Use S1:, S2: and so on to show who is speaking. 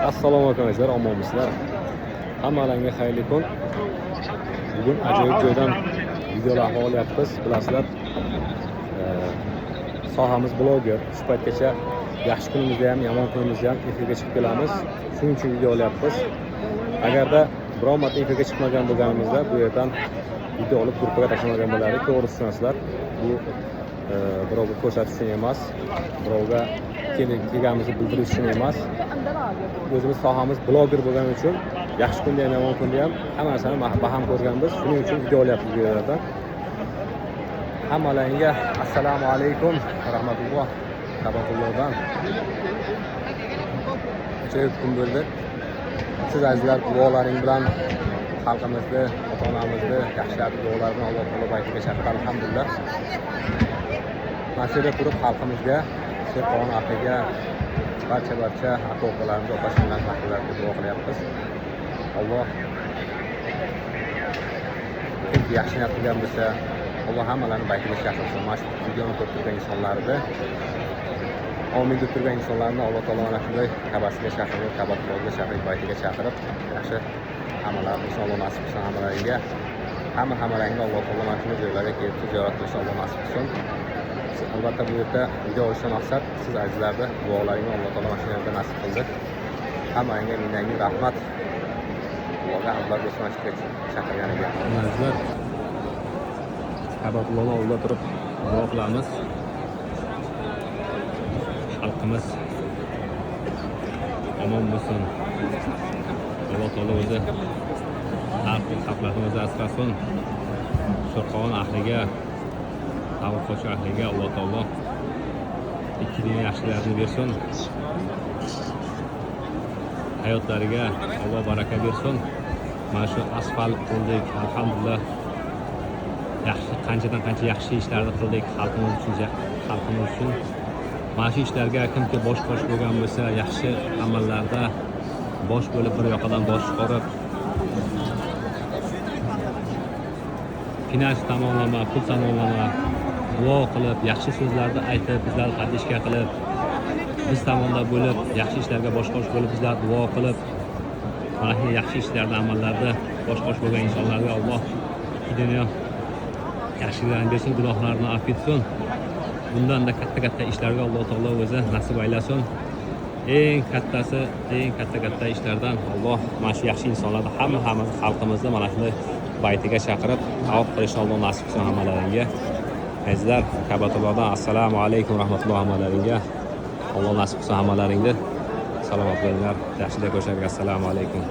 S1: Assalomu alaykum azizlar, omonmisizlar? Hammalarga xayrli kun. Bugun ajoyib joydan videolar olyapmiz. Bilasizlar, sohamiz bloger. Shu paytgacha yaxshi kunimizda ham, yomon kunimizda ham efirga chiqib kelamiz. Shuning uchun video olyapmiz. Agarda biror marta efirga chiqmagan bo'lganimizda bu yerdan video olib gruppaga tashlamagan bo'lardik. To'g'ri tushunasizlar. Bu birovga ko'rsatish uchun emas, birovga kelganimizni bildirish uchun emas. O'zimiz sohamiz bloger bo'lgani uchun yaxshi kunda ham, yomon kunda ham hamma narsani baham ko'rganmiz. Shuning uchun video olyapmiz bu yerda. Hammalarga assalomu alaykum va rahmatulloh tabatullohdan. Ajoyib kun bo'ldi. Siz azizlar duolaring bilan xalqimizni, ota-onamizni yaxshilarni duolarini Alloh taolo baytiga chaqirdi, alhamdulillah. Mana shu yerda turib xalqimizga, Sherqon ahliga, barcha aka-ukalarimiz, opa-singillar rahmatlarga duo qilyapmiz. Alloh kimki yaxshi niyat qilgan bo'lsa, Alloh hammalarni baytiga chaqirsin. Mana shu videoni ko'rib turgan insonlarni, omin deb turgan insonlarni Alloh taolo mana shunday Ka'basiga chaqirib, Ka'batullohga chaqirib, baytiga chaqirib, yaxshi amallarni inshaalloh nasib qilsin hammalaringga. Hammalaringga Alloh taolo mana shunday joylarga kelib ziyorat qilishni Alloh nasib qilsin. Albatta bu yerda video olishdan maqsad siz azizlarni duolaringni Alloh taolo mana shu yerda nasib qildi. Hammaga ming rahmat. Allohga hamdlar bo'lsin ashka chaqirganiga. Azizlar, Ka'batullohning oldida turib duo qilamiz. Xalqimiz omon bo'lsin. Alloh taolo o'zi xalqlarimizni asrasin. Sherqon ahliga, Tavaqo'chi ahliga Alloh taolo ikkilini yaxshilarini bersin. Hayotlariga Alloh baraka bersin. Mana shu asfalt qildik, alhamdulillah. Qanchadan qancha yaxshi ishlarni qildik xalqimiz uchun. Mana shu ishlarga kimki bosh bo'lgan bo'lsa, yaxshi amallarda bosh bo'lib bir yoqadan bosh chiqarib, finans tomonlama, pul tomonlama duo qilib, yaxshi so'zlarni aytib, bizlarni qadishga qilib, biz tomonda bo'lib, yaxshi ishlarga bosh bo'lib, bizlar duo qilib, mana shu yaxshi ishlarda, amallarda bosh bo'lgan insonlarga Alloh dunyo yaxshiliklarni bersin, gunohlarni afv etsin. Bundan da katta ishlarga Alloh taolo o'zi nasib aylasin. Eng katta ishlardan Alloh mana shu yaxshi insonlarni hammamiz xalqimizni mana shunday baytiga chaqirib, tavof qilishni Alloh nasib qilsin hammalaringga. Azizlar, Ka'batullohdan assalomu alaykum rahmatullohi hammalaringga. Alloh nasib qilsin hammalaringni. Salomat bo'linglar. Yaxshilik ko'rishinglar. Assalomu alaykum.